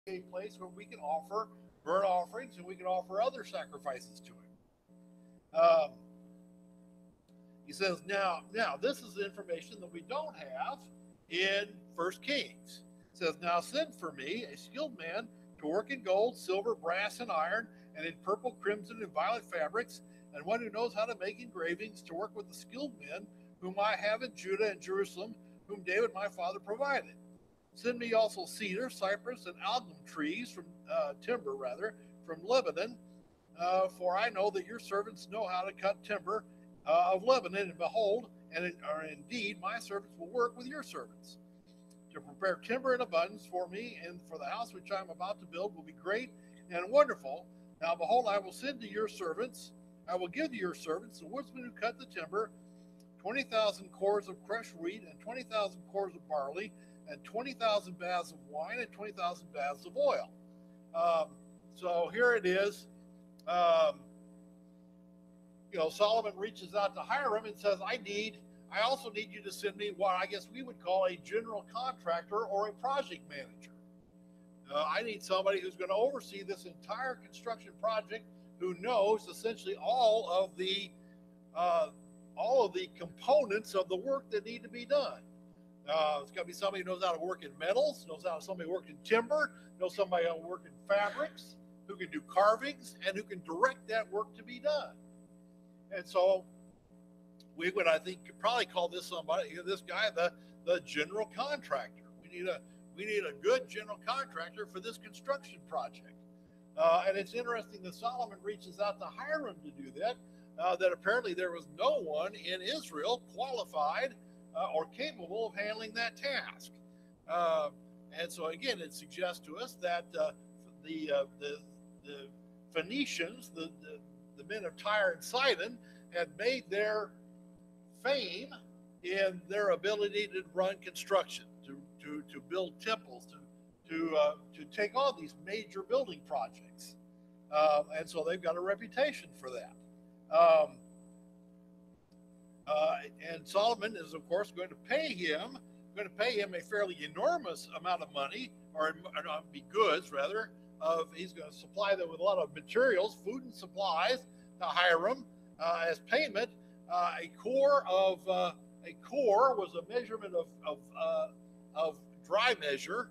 a place where we can offer burnt offerings and we can offer other sacrifices to him. He says, now this is the information that we don't have in First Kings. It says, now send for me a skilled man to work in gold, silver, brass, and iron, and in purple, crimson, and violet fabrics, and one who knows how to make engravings to work with the skilled men whom I have in Judah and Jerusalem, whom David my father provided. Send me also cedar, cypress, and algum trees from timber, rather, from Lebanon, for I know that your servants know how to cut timber of Lebanon, and behold, indeed my servants will work with your servants. To prepare timber in abundance for me and for the house which I am about to build will be great and wonderful. Now behold, I will send to your servants, I will give to your servants, the woodsmen who cut the timber, 20,000 cores of crushed wheat, and 20,000 cores of barley, and 20,000 baths of wine, and 20,000 baths of oil. So here it is. Solomon reaches out to Hiram and says, I also need you to send me what I guess we would call a general contractor or a project manager. I need somebody who's going to oversee this entire construction project, who knows essentially all of the components of the work that need to be done. It's got to be somebody who knows how to work in metals, knows how somebody work in timber, knows somebody how to work in fabrics, who can do carvings, and who can direct that work to be done. And so we would, I think, probably call this guy the general contractor. We need a good general contractor for this construction project. And it's interesting that Solomon reaches out to Hiram to do that. That apparently there was no one in Israel qualified or capable of handling that task. And so again, it suggests to us that the Phoenicians, the men of Tyre and Sidon, had made their fame in their ability to run construction, to build temples, to take on these major building projects, and so they've got a reputation for that. And Solomon is, of course, going to pay him a fairly enormous amount of money, or goods rather. He's going to supply them with a lot of materials, food and supplies to Hiram as payment. A core was a measurement of dry measure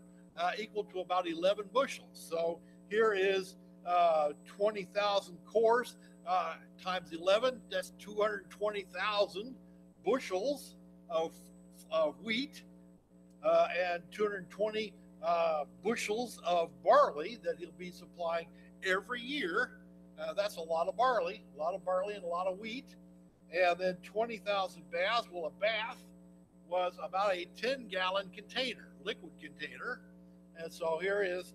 equal to about 11 bushels. So here is 20,000 cores times 11. That's 220,000 bushels of wheat and 220 bushels of barley that he'll be supplying every year. That's a lot of barley and a lot of wheat. And then 20,000 baths. Well, a bath was about a 10-gallon container, liquid container. And so here is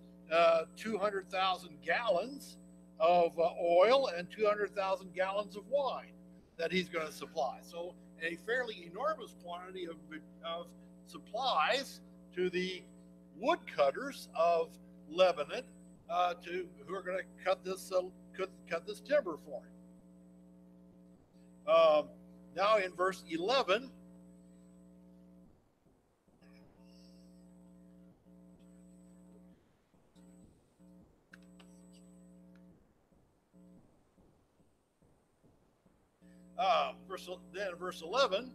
200,000 gallons of oil and 200,000 gallons of wine that he's going to supply. So a fairly enormous quantity of supplies to the woodcutters of Lebanon who are going to cut this timber for him. Now in verse 11, verse 11,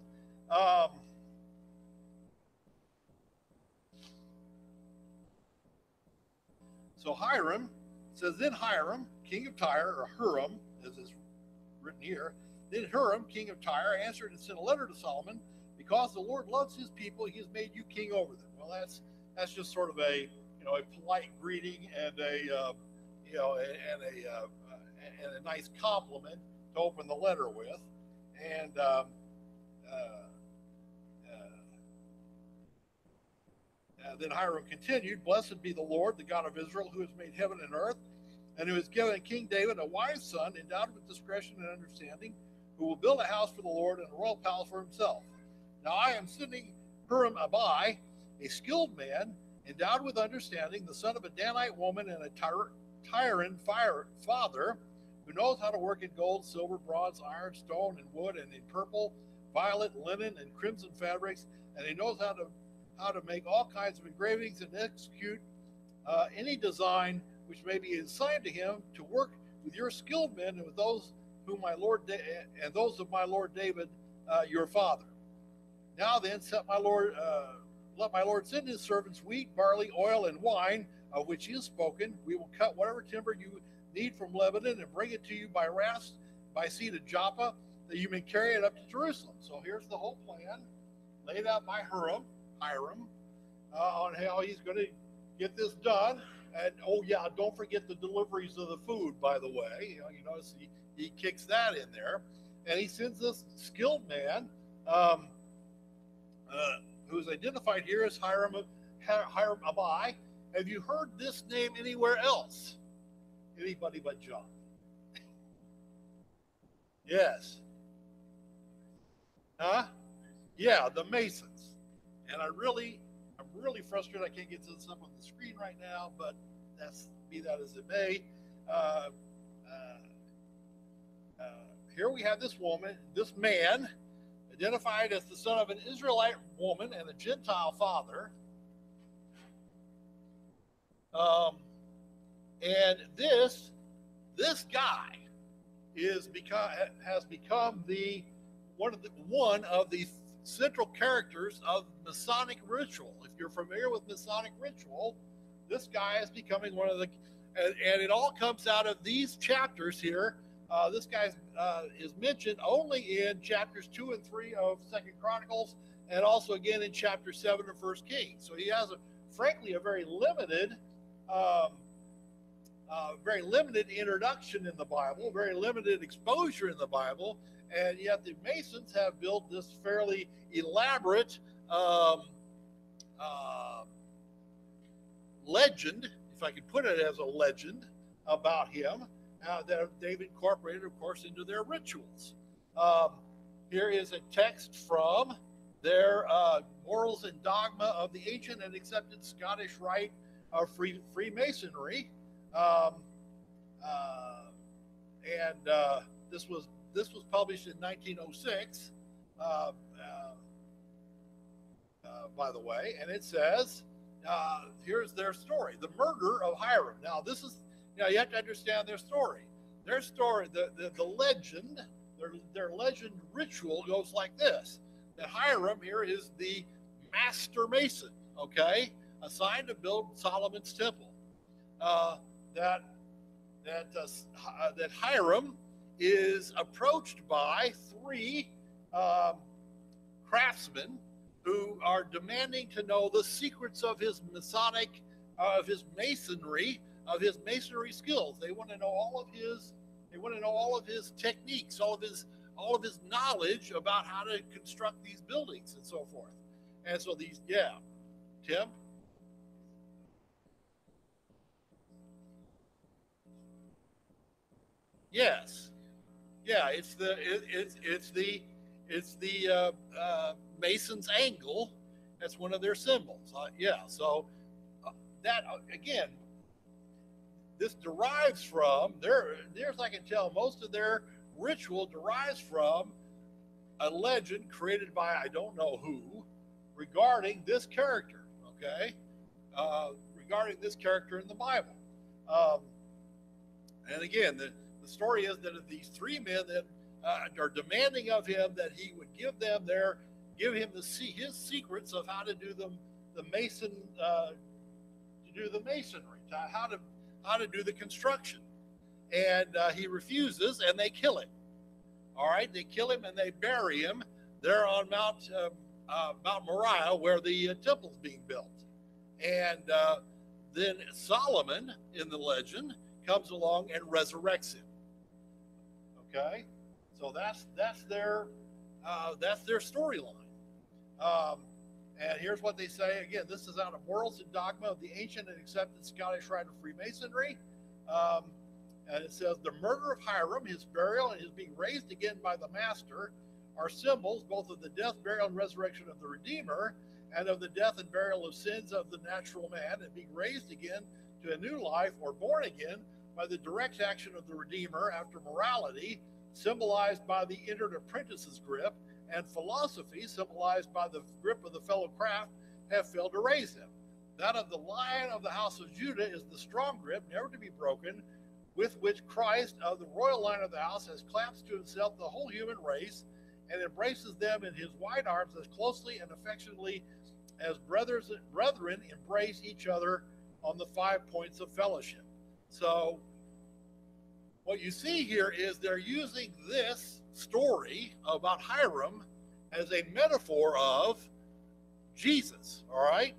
so Hiram says, then Hiram, king of Tyre, or Huram, as is written here, then Huram, king of Tyre, answered and sent a letter to Solomon, because the Lord loves his people, he has made you king over them. Well, that's just sort of a polite greeting and a nice compliment to open the letter with. And then Hiram continued, blessed be the Lord, the God of Israel, who has made heaven and earth, and who has given King David a wise son, endowed with discretion and understanding, who will build a house for the Lord and a royal palace for himself. Now I am sending Huram Abi, a skilled man, endowed with understanding, the son of a Danite woman and a Tyran father, who knows how to work in gold, silver, bronze, iron, stone, and wood, and in purple, violet, linen, and crimson fabrics, and he knows how to make all kinds of engravings and execute any design which may be assigned to him to work with your skilled men and with those whom my Lord and those of my Lord David, your father. Now then, let my Lord send his servants wheat, barley, oil, and wine, of which he has spoken. We will cut whatever timber you need from Lebanon and bring it to you by rafts, by sea to Joppa, that you may carry it up to Jerusalem. So here's the whole plan laid out by Hiram, on how he's going to get this done. And oh yeah, don't forget the deliveries of the food, by the way. You notice he kicks that in there, and he sends this skilled man, who's identified here as Hiram Abai. Have you heard this name anywhere else? Anybody but John? Yes. Huh? Yeah, the Masons. And I'm really frustrated I can't get to this up on the screen right now, but be that as it may. Here we have this man, identified as the son of an Israelite woman and a Gentile father. And this guy has become one of the central characters of Masonic ritual. If you're familiar with Masonic ritual, this guy is becoming one of the, and it all comes out of these chapters here. This guy is mentioned only in chapters 2 and 3 of 2nd Chronicles, and also again in chapter 7 of 1st Kings. So he has frankly a very limited introduction in the Bible, very limited exposure in the Bible, and yet the Masons have built this fairly elaborate legend, if I could put it as a legend, about him that they've incorporated, of course, into their rituals. Here is a text from their Morals and Dogma of the Ancient and Accepted Scottish Rite of Freemasonry. This was published in 1906, by the way, and it says, here's their story: the murder of Hiram. Now, you have to understand their story. Their story, the legend, their legend ritual goes like this: that Hiram here is the master mason, okay, assigned to build Solomon's temple. That Hiram is approached by 3 craftsmen who are demanding to know the secrets of his Masonic, of his masonry skills. They want to know all of his techniques, all of his knowledge about how to construct these buildings and so forth. And so Tim. Yes. Yeah, it's the Mason's angle. That's one of their symbols. So that again, this derives from there's I can tell most of their ritual derives from a legend created by I don't know who regarding this character. Okay, regarding this character in the Bible. And again, the story is that of these 3 men that are demanding of him that he would give him his secrets of how to do the masonry, how to do the construction, and he refuses, and they kill him. All right, they kill him and they bury him there on Mount Moriah, where the temple's being built, and then Solomon in the legend comes along and resurrects him. Okay, so that's their storyline. And here's what they say. Again, this is out of Morals and Dogma of the Ancient and Accepted Scottish Rite of Freemasonry. And it says, the murder of Hiram, his burial, and his being raised again by the Master are symbols both of the death, burial, and resurrection of the Redeemer, and of the death and burial of sins of the natural man, and being raised again to a new life, or born again by the direct action of the Redeemer after morality, symbolized by the entered apprentice's grip, and philosophy, symbolized by the grip of the fellow craft, have failed to raise him. That of the Lion of the house of Judah is the strong grip, never to be broken, with which Christ of the royal line of the house has clasped to himself the whole human race and embraces them in his wide arms as closely and affectionately as brethren embrace each other on the 5 points of fellowship. So what you see here is they're using this story about Hiram as a metaphor of Jesus, all right,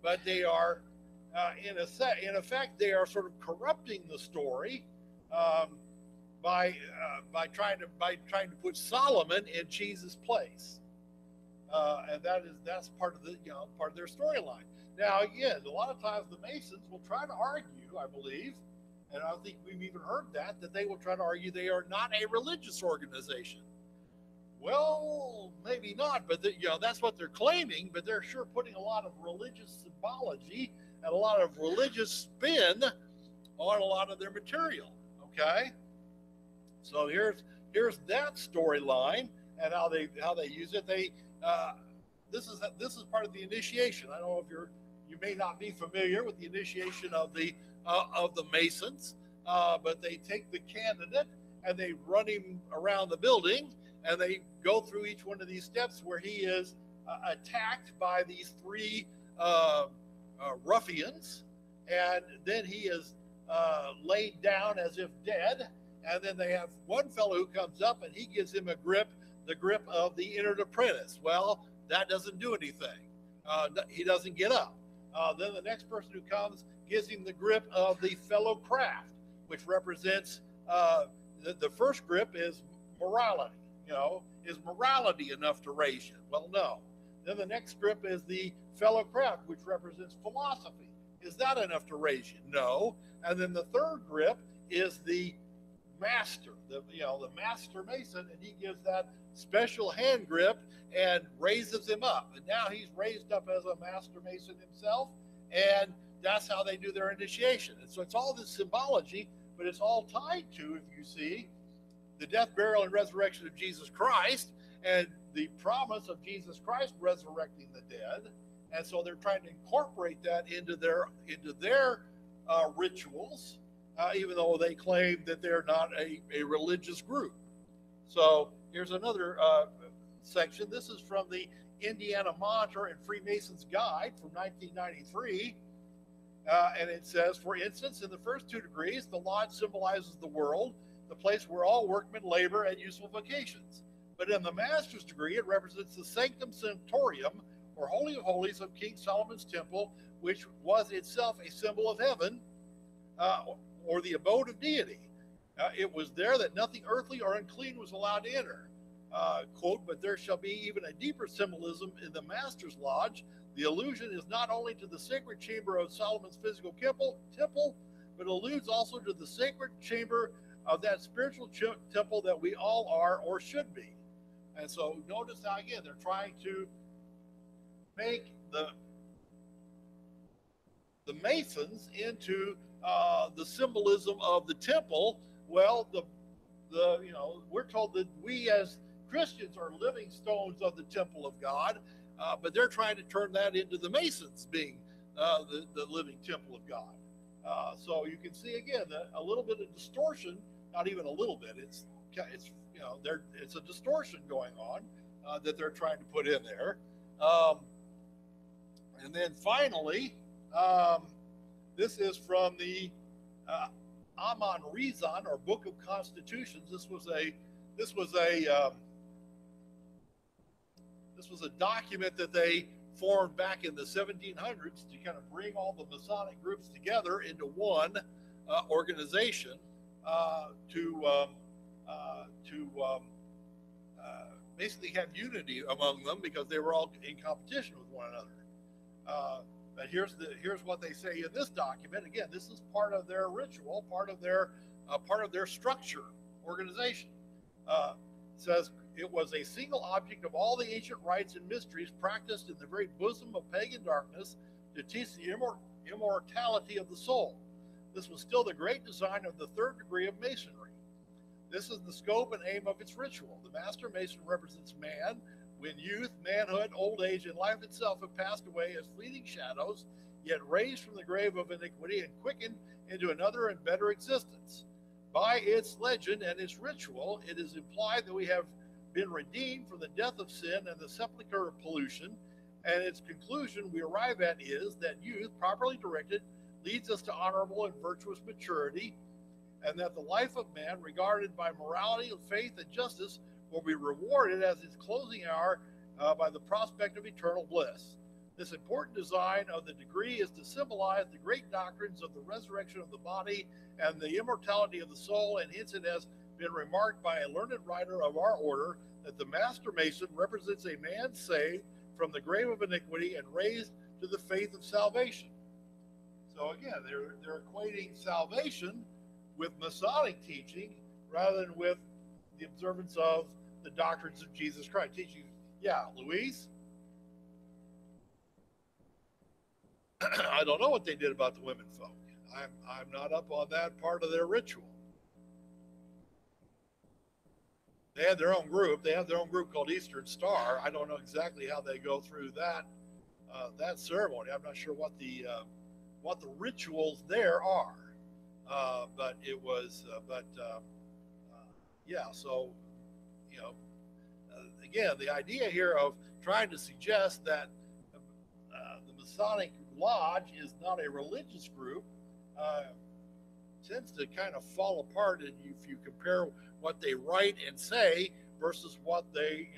but they are in effect they are sort of corrupting the story by trying to put Solomon in Jesus' place, and that's part of their storyline. Now, again, a lot of times the Masons will try to argue, I believe, and I think we've even heard that they will try to argue they are not a religious organization. Well, maybe not, but that's what they're claiming. But they're sure putting a lot of religious symbology and a lot of religious spin on a lot of their material. Okay, so here's that storyline and how they use it. This is part of the initiation. I don't know if you may not be familiar with the initiation of the Masons, but they take the candidate and they run him around the building. And they go through each one of these steps where he is attacked by these three ruffians, and then he is laid down as if dead. And then they have one fellow who comes up and he gives him the grip of the entered apprentice. Well, that doesn't do anything. He doesn't get up. Then the next person who comes gives him the grip of the fellow craft, which represents the first grip is morality. Is morality enough to raise you? Well, no. Then the next grip is the fellow craft, which represents philosophy. Is that enough to raise you? No. And then the third grip is the master, the master mason, and he gives that special hand grip and raises him up. And now he's raised up as a master mason himself, and that's how they do their initiation. And so it's all this symbology, but it's all tied to, if you see, the death, burial, and resurrection of Jesus Christ, and the promise of Jesus Christ resurrecting the dead. And so they're trying to incorporate that into their rituals, even though they claim that they're not a religious group. So here's another section. This is from the Indiana Monitor and Freemasons Guide from 1993. And it says, for instance, in the first 2 degrees, the lodge symbolizes the world, the place where all workmen labor and useful vocations. But in the master's degree, it represents the Sanctum Sanctorum, or Holy of Holies of King Solomon's temple, which was itself a symbol of heaven, or the abode of deity. It was there that nothing earthly or unclean was allowed to enter. Quote, but there shall be even a deeper symbolism in the master's lodge. The allusion is not only to the sacred chamber of Solomon's physical temple, but alludes also to the sacred chamber of that spiritual temple that we all are or should be. And so notice how, again, they're trying to make the Masons into the symbolism of the temple. Well, we're told that we as Christians are living stones of the temple of God, but they're trying to turn that into the Masons being the living temple of God. So you can see again a little bit of distortion. Not even a little bit. It's a distortion going on that they're trying to put in there. And then finally, this is from the Aman Rizan, or Book of Constitutions. This was a document that they formed back in the 1700s to kind of bring all the Masonic groups together into one organization. To basically have unity among them, because they were all in competition with one another. But here's what they say in this document. Again, this is part of their ritual, part of their structure, organization. It says it was a single object of all the ancient rites and mysteries practiced in the very bosom of pagan darkness to teach the immortality of the soul. This was still the great design of the third degree of Masonry. This is the scope and aim of its ritual. The Master Mason represents man, when youth, manhood, old age, and life itself have passed away as fleeting shadows, yet raised from the grave of iniquity and quickened into another and better existence. By its legend and its ritual, it is implied that we have been redeemed from the death of sin and the sepulchre of pollution, and its conclusion we arrive at is that youth, properly directed, leads us to honorable and virtuous maturity, and that the life of man, regarded by morality, faith, and justice, will be rewarded as its closing hour by the prospect of eternal bliss. This important design of the degree is to symbolize the great doctrines of the resurrection of the body and the immortality of the soul, and hence it has been remarked by a learned writer of our order that the master mason represents a man saved from the grave of iniquity and raised to the faith of salvation. So again, they're equating salvation with Masonic teaching rather than with the observance of the doctrines of Jesus Christ. Teaching, yeah, Louise? I don't know what they did about the women folk. I'm not up on that part of their ritual. They had their own group. They have their own group called Eastern Star. I don't know exactly how they go through that ceremony. I'm not sure what the rituals there are. But it was, yeah. So, again, the idea here of trying to suggest that the Masonic Lodge is not a religious group tends to kind of fall apart if you compare what they write and say versus what they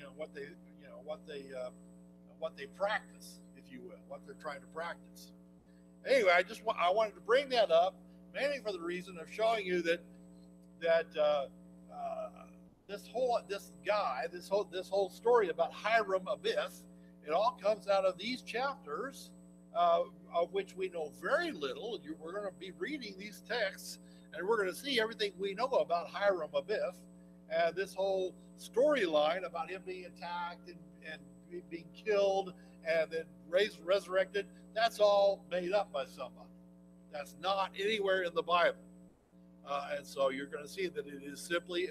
practice, if you will, what they're trying to practice. Anyway, I wanted to bring that up mainly for the reason of showing you that this whole story about Hiram Abiff, it all comes out of these chapters, of which we know very little. We're going to be reading these texts, and we're going to see everything we know about Hiram Abiff, and this whole storyline about him being attacked and being killed and then resurrected. That's all made up by somebody. That's not anywhere in the Bible. And so you're going to see that it is simply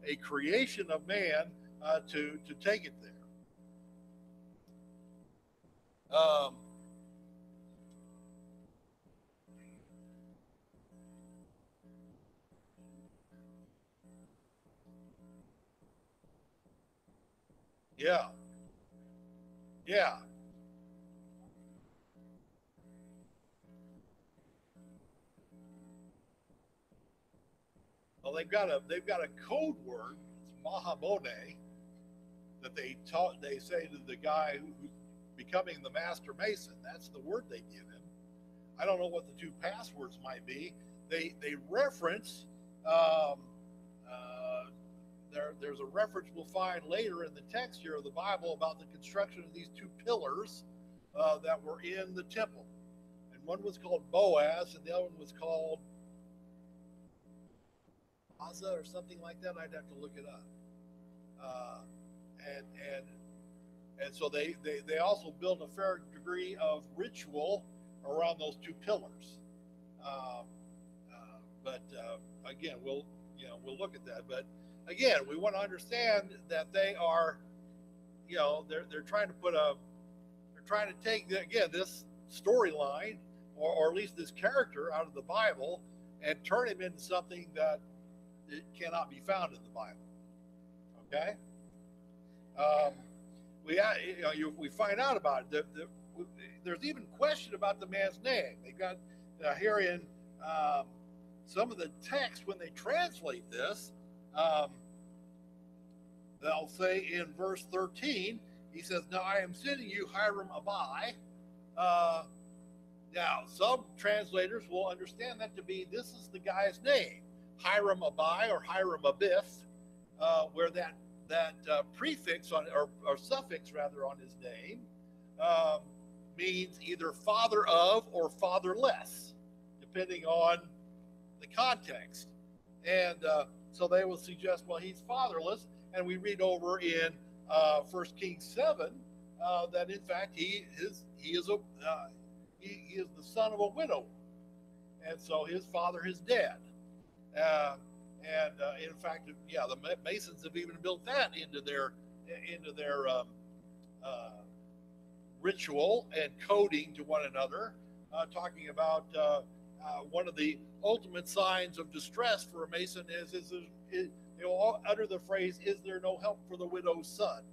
a creation of man to take it there. Yeah. Yeah. Well, they've got a code word. It's Mahabone that they say to the guy who's becoming the master mason. That's the word they give him. I don't know what the two passwords might be. They reference. There's a reference we'll find later in the text here of the Bible about the construction of these two pillars that were in the temple, and one was called Boaz, and the other one was called Asa or something like that. I'd have to look it up. And so they also built a fair degree of ritual around those two pillars. But again, we'll look at that. But again, we want to understand that they are, they're trying to take this storyline or at least this character out of the Bible and turn him into something that it cannot be found in the Bible. Okay. We find out about it. There's even question about the man's name. They got here in some of the text when they translate this. They'll say in verse 13, he says, "Now I am sending you Hiram Abai." Now, some translators will understand that to be this is the guy's name, Hiram Abai or Hiram Abiff, where that prefix or suffix rather on his name means either father of or fatherless, depending on the context. And so they will suggest, well, he's fatherless. And we read over in 1 Kings 7 that in fact he is the son of a widow, and so his father is dead. In fact, the Masons have even built that into their ritual and coding to one another, talking about one of the ultimate signs of distress for a Mason is they will all utter the phrase, "Is there no help for the widow's son?"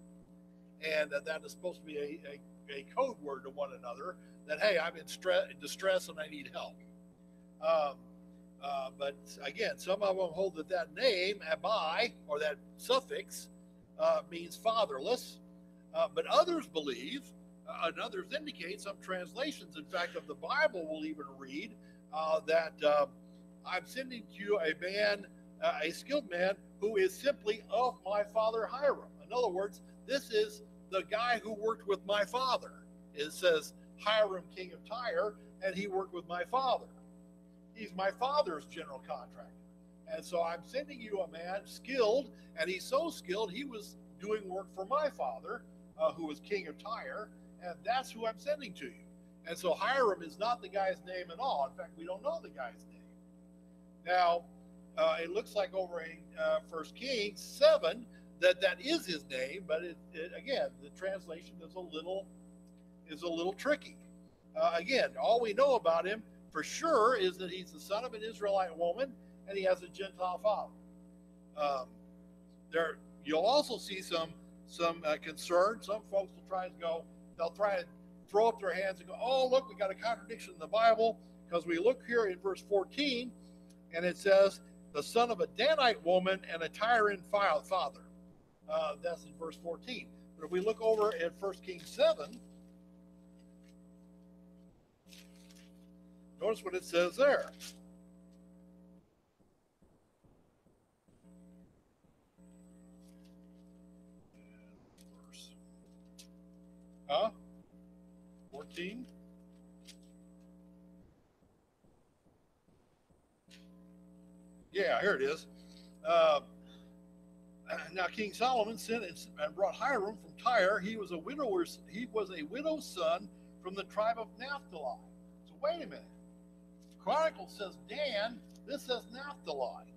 And that is supposed to be a code word to one another that, hey, I'm in distress and I need help. But again, some of them hold that name, Abai, or that suffix, means fatherless. But others believe, and others indicate, some translations, in fact, of the Bible will even read that I'm sending to you a man, a skilled man, who is simply of my father Hiram. In other words, this is the guy who worked with my father. It says Hiram, king of Tyre, and he worked with my father. He's my father's general contractor. And so I'm sending you a man skilled, and he's so skilled, he was doing work for my father, who was king of Tyre, and that's who I'm sending to you. And so Hiram is not the guy's name at all. In fact, we don't know the guy's name. Now, it looks like over in 1 Kings 7 that is his name, but again, the translation is a little tricky. Again, all we know about him for sure is that he's the son of an Israelite woman, and he has a Gentile father. You'll also see some concern. Some folks will try and they'll try and throw up their hands and go, "Oh, look, we got a contradiction in the Bible," because we look here in verse 14, and it says, "the son of a Danite woman and a Tyrian father." That's in verse 14. But if we look over at 1 Kings 7, notice what it says there. Huh? 14? Yeah, here it is. Now King Solomon sent and brought Hiram from Tyre. He was a widow's son from the tribe of Naphtali. So wait a minute. Chronicles says Dan, this says Naphtali.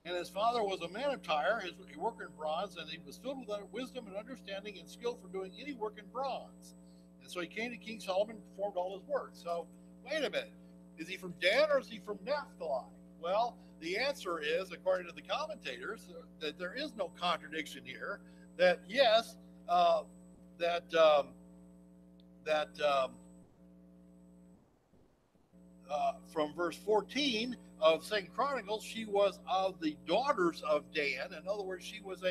And his father was a man of Tyre. He worked in bronze, and he was filled with wisdom and understanding and skill for doing any work in bronze. And so he came to King Solomon and performed all his work. So wait a minute. Is he from Dan or is he from Naphtali? Well, the answer is, according to the commentators, that there is no contradiction here. That yes, from verse 14 of 2 Chronicles, she was of the daughters of Dan. In other words, she was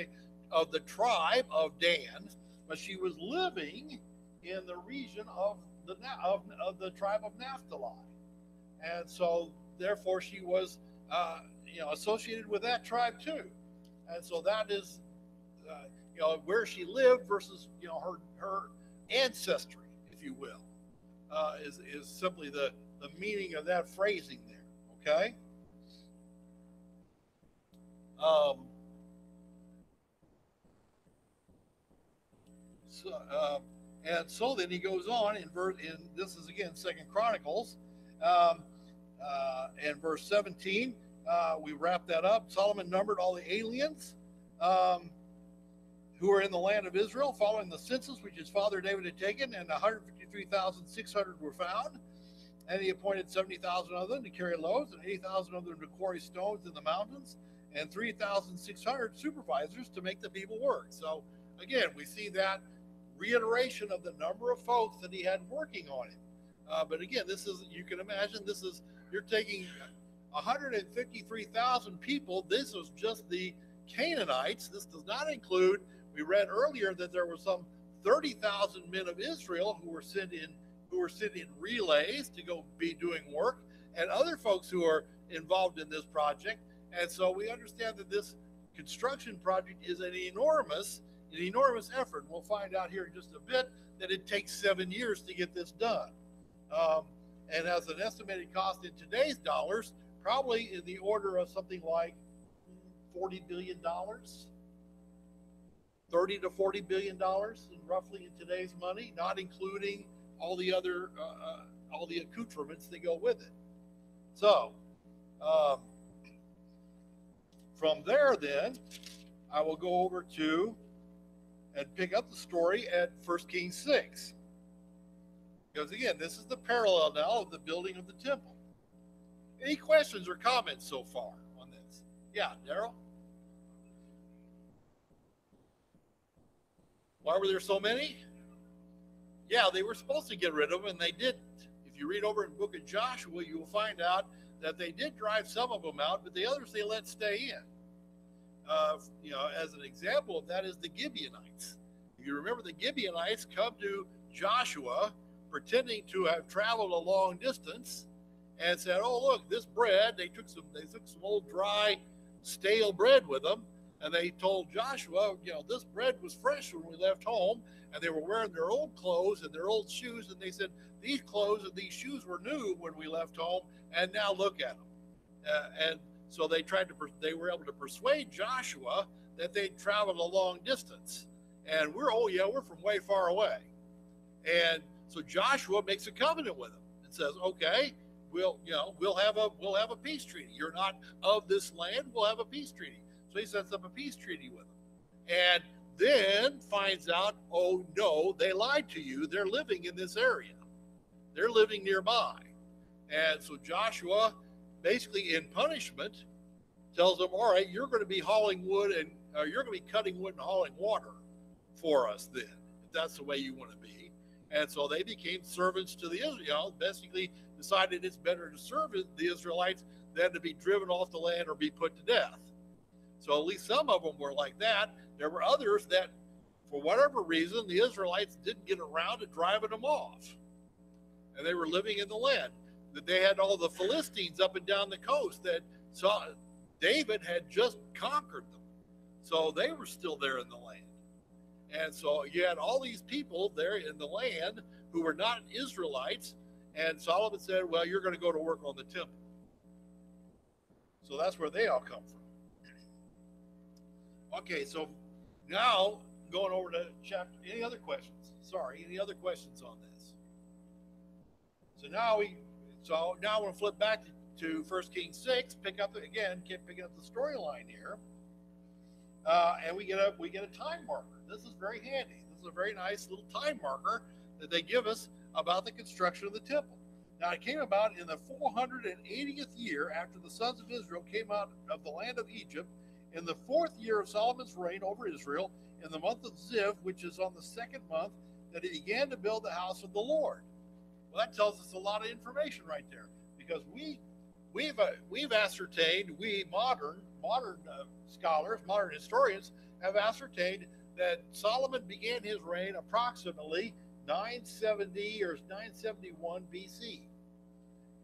of the tribe of Dan, but she was living in the region of the tribe of Naphtali, and so therefore she was associated with that tribe too, and so that is where she lived versus her ancestry, if you will, is simply the meaning of that phrasing there. Okay. So then he goes on in this is again 2 Chronicles, in verse 17. We wrap that up. Solomon numbered all the aliens who were in the land of Israel following the census which his father David had taken, and 153,600 were found. And he appointed 70,000 of them to carry loads, and 80,000 of them to quarry stones in the mountains, and 3,600 supervisors to make the people work. So again, we see that reiteration of the number of folks that he had working on him. But again, you can imagine, you're taking 153,000 people. This was just the Canaanites. This does not include, we read earlier that there were some 30,000 men of Israel who were sent in relays to go be doing work, and other folks who are involved in this project. And so we understand that this construction project is an enormous effort. We'll find out here in just a bit that it takes 7 years to get this done, and has an estimated cost in today's dollars probably in the order of something like $40 billion, $30 to $40 billion, roughly in today's money, not including all the other all the accoutrements that go with it. So from there, then I will go over to and pick up the story at 1 Kings 6. Because again, this is the parallel now of the building of the temple. Any questions or comments so far on this? Yeah, Daryl? Why were there so many? Yeah, they were supposed to get rid of them, and they didn't. If you read over in the book of Joshua, you will find out that they did drive some of them out, but the others they let stay in. As an example of that is the Gibeonites. If you remember, the Gibeonites come to Joshua pretending to have traveled a long distance and said, "Oh, look, this bread." They took some old dry, stale bread with them, and they told Joshua, this bread was fresh when we left home, and they were wearing their old clothes and their old shoes, and they said these clothes and these shoes were new when we left home, and now look at them. And so they were able to persuade Joshua that they'd traveled a long distance, and we're from way far away. And so Joshua makes a covenant with them and says, "Okay, we'll have a peace treaty. You're not of this land. We'll have a peace treaty." So he sets up a peace treaty with them, and then finds out, oh no, they lied to you. They're living in this area. They're living nearby. And so Joshua, basically in punishment, tells them, "All right, you're going to be hauling wood and you're going to be cutting wood and hauling water for us then, if that's the way you want to be." And so they became servants to the Israelites, basically decided it's better to serve the Israelites than to be driven off the land or be put to death. So at least some of them were like that. There were others that, for whatever reason, the Israelites didn't get around to driving them off. And they were living in the land. That they had all the Philistines up and down the coast that David had just conquered them. So they were still there in the land. And so you had all these people there in the land who were not Israelites. And Solomon said, "Well, you're going to go to work on the temple." So that's where they all come from. Okay, so now going over to chapter. Any other questions? Any other questions on this? So now I want to flip back to 1 Kings 6, picking up the storyline here, and we get a time marker. This is very handy. This is a very nice little time marker that they give us about the construction of the temple. Now, it came about in the 480th year after the sons of Israel came out of the land of Egypt, in the 4th year of Solomon's reign over Israel, in the month of Ziv, which is on the 2nd month, that he began to build the house of the Lord. Well, that tells us a lot of information right there, because we've ascertained, we modern scholars, modern historians have ascertained that Solomon began his reign approximately 970 or 971 BC.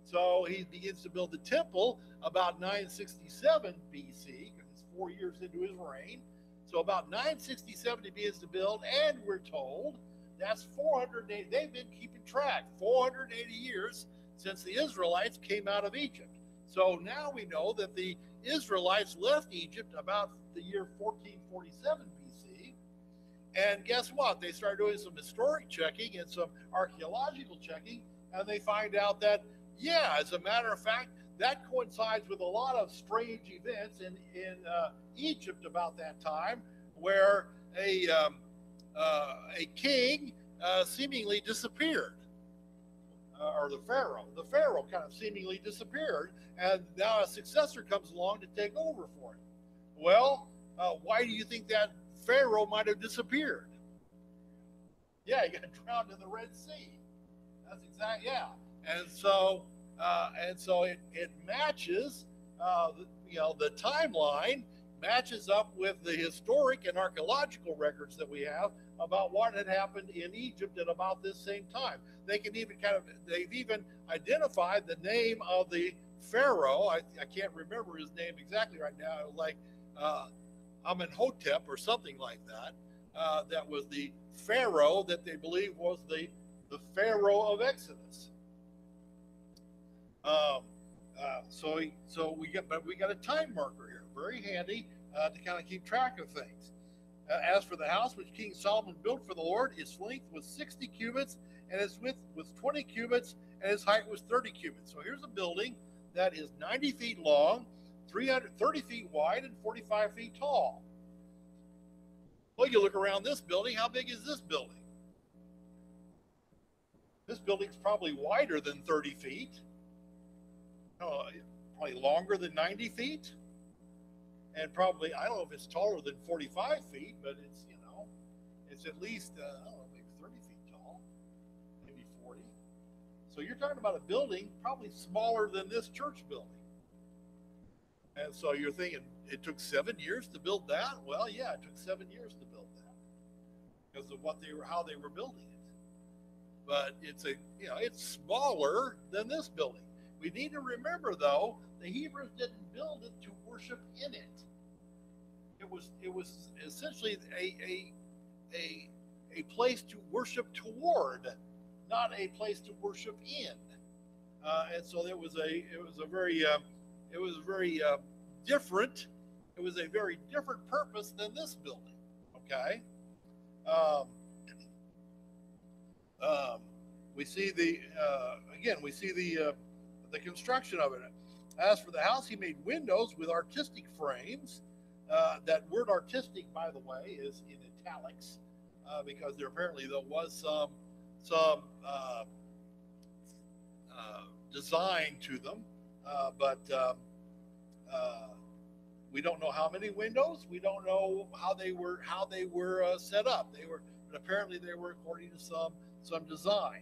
So he begins to build the temple about 967 BC, because it's 4 years into his reign. So about 967 he begins to build, and we're told that's 480. They've been keeping track, 480 years since the Israelites came out of Egypt. So now we know that the Israelites left Egypt about the year 1447 BC. And guess what? They started doing some historic checking and some archaeological checking, and they find out that, yeah, as a matter of fact, that coincides with a lot of strange events in Egypt about that time, where a king seemingly disappeared, or the pharaoh. The pharaoh kind of seemingly disappeared, and now a successor comes along to take over for him. Well, why do you think that pharaoh might have disappeared? Yeah, he got drowned in the Red Sea. That's exactly, yeah. And so it matches, the timeline matches up with the historic and archaeological records that we have about what had happened in Egypt at about this same time. They've even identified the name of the pharaoh. I can't remember his name exactly right now, like Amenhotep or something like that. That was the pharaoh that they believe was the pharaoh of Exodus. So we got a time marker here, very handy to kind of keep track of things. As for the house which King Solomon built for the Lord, its length was 60 cubits, and its width was 20 cubits, and its height was 30 cubits. So here's a building that is 90 feet long, 330 feet wide, and 45 feet tall. Well, you look around this building. How big is this building? This building's probably wider than 30 feet. Probably longer than 90 feet. And probably, I don't know if it's taller than 45 feet, but it's, it's at least, I don't know, maybe 30 feet tall, maybe 40. So you're talking about a building probably smaller than this church building. And so you're thinking, it took 7 years to build that? Well, yeah, it took 7 years to build that because of how they were building it. But it's smaller than this building. We need to remember, though, the Hebrews didn't build it to worship in it. It was essentially a place to worship toward, not a place to worship in. And so it was a very different. It was a very different purpose than this building. Okay. We see the construction of it. As for the house, he made windows with artistic frames. That word artistic, by the way, is in italics because there was some design to them, but we don't know how many windows. We don't know how they were set up. But apparently they were according to some design.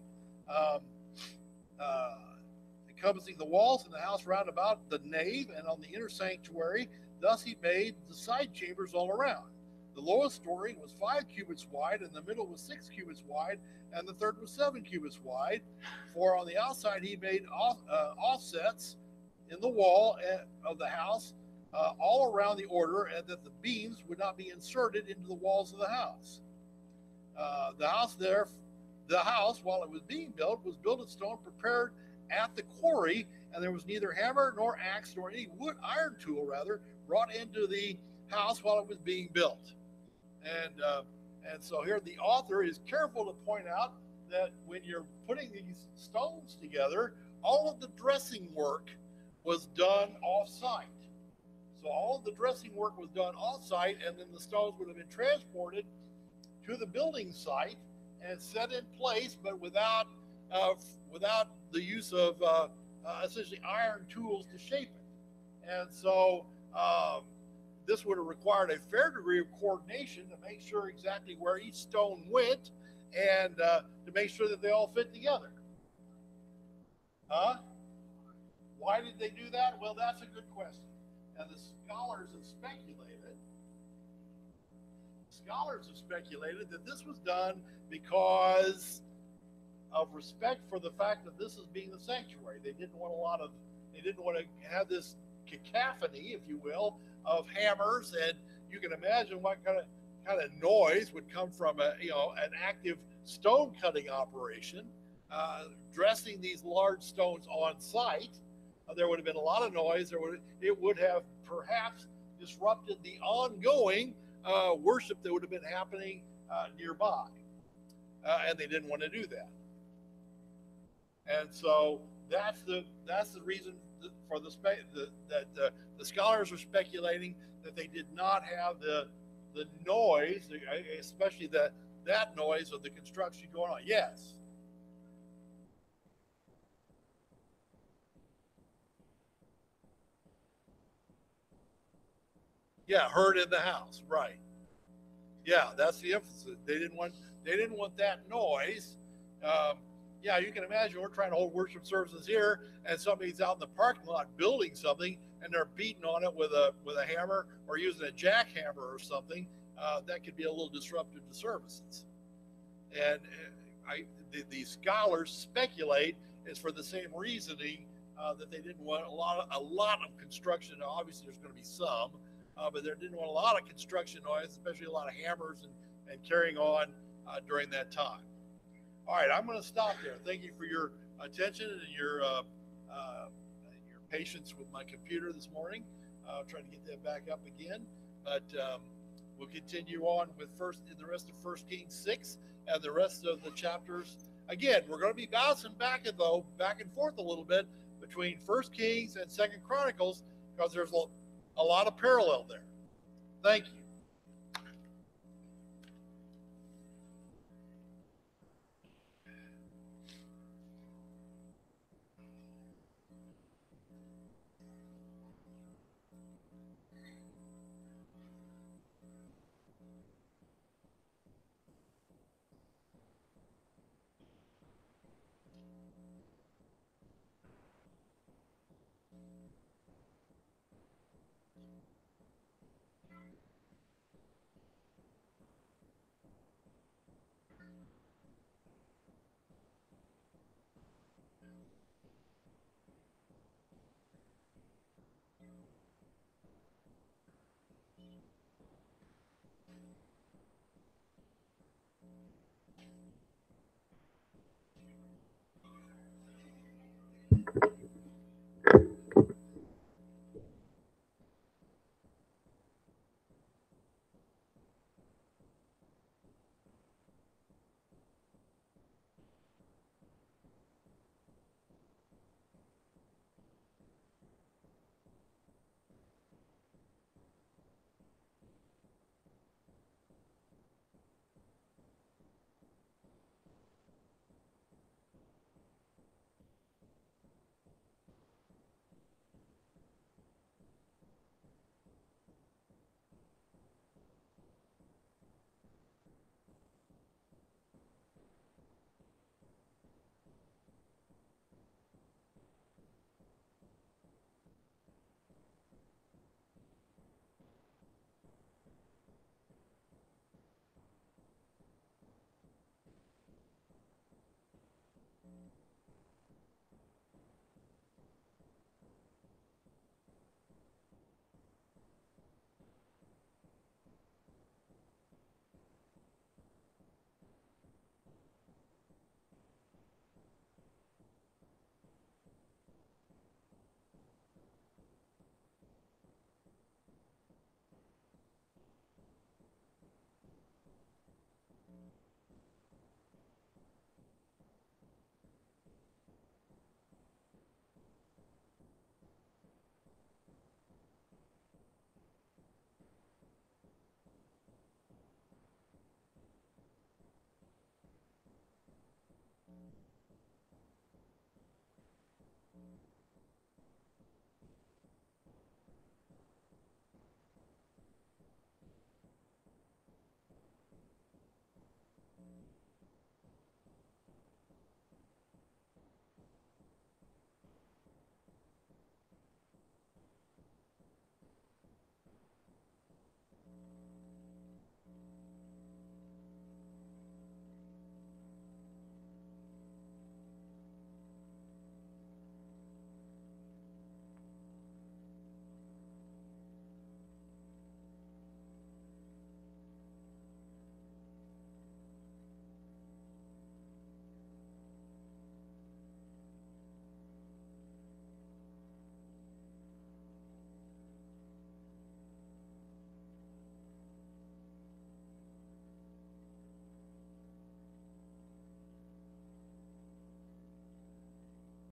Encompassing the walls in the house round about the nave and on the inner sanctuary. Thus he made the side chambers all around. The lowest story was 5 cubits wide, and the middle was 6 cubits wide, and the third was 7 cubits wide. For on the outside he made offsets in the wall of the house all around the order, and that the beams would not be inserted into the walls of the house. The house, while it was being built, was built of stone prepared at the quarry, and there was neither hammer nor axe nor any iron tool brought into the house while it was being built. And so here the author is careful to point out that when you're putting these stones together, all of the dressing work was done off-site. So all of the dressing work was done off-site, and then the stones would have been transported to the building site and set in place, but without the use of essentially iron tools to shape it. And so this would have required a fair degree of coordination to make sure exactly where each stone went and to make sure that they all fit together. Why did they do that? Well, that's a good question. And the scholars have speculated that this was done because of respect for the fact that this is being the sanctuary. They didn't want to have this cacophony, if you will, of hammers, and you can imagine what kind of noise would come from an active stone cutting operation. Dressing these large stones on site, there would have been a lot of noise. It would have perhaps disrupted the ongoing worship that would have been happening nearby, and they didn't want to do that. And so that's the reason for that the scholars are speculating that they did not have the noise, especially that noise of the construction going on. Yes. Yeah, heard in the house, right? Yeah, that's the emphasis. They didn't want that noise. Yeah, you can imagine we're trying to hold worship services here, and somebody's out in the parking lot building something, and they're beating on it with a hammer or using a jackhammer or something. That could be a little disruptive to services. And the scholars speculate it's for the same reasoning that they didn't want a lot of construction. Now, obviously, there's going to be some, but they didn't want a lot of construction noise, especially a lot of hammers and carrying on during that time. All right, I'm going to stop there. Thank you for your attention and your patience with my computer this morning. Trying to get that back up again, but we'll continue on with in the rest of 1 Kings 6 and the rest of the chapters. Again, we're going to be bouncing back and forth a little bit between 1 Kings and 2 Chronicles because there's a lot of parallel there. Thank you.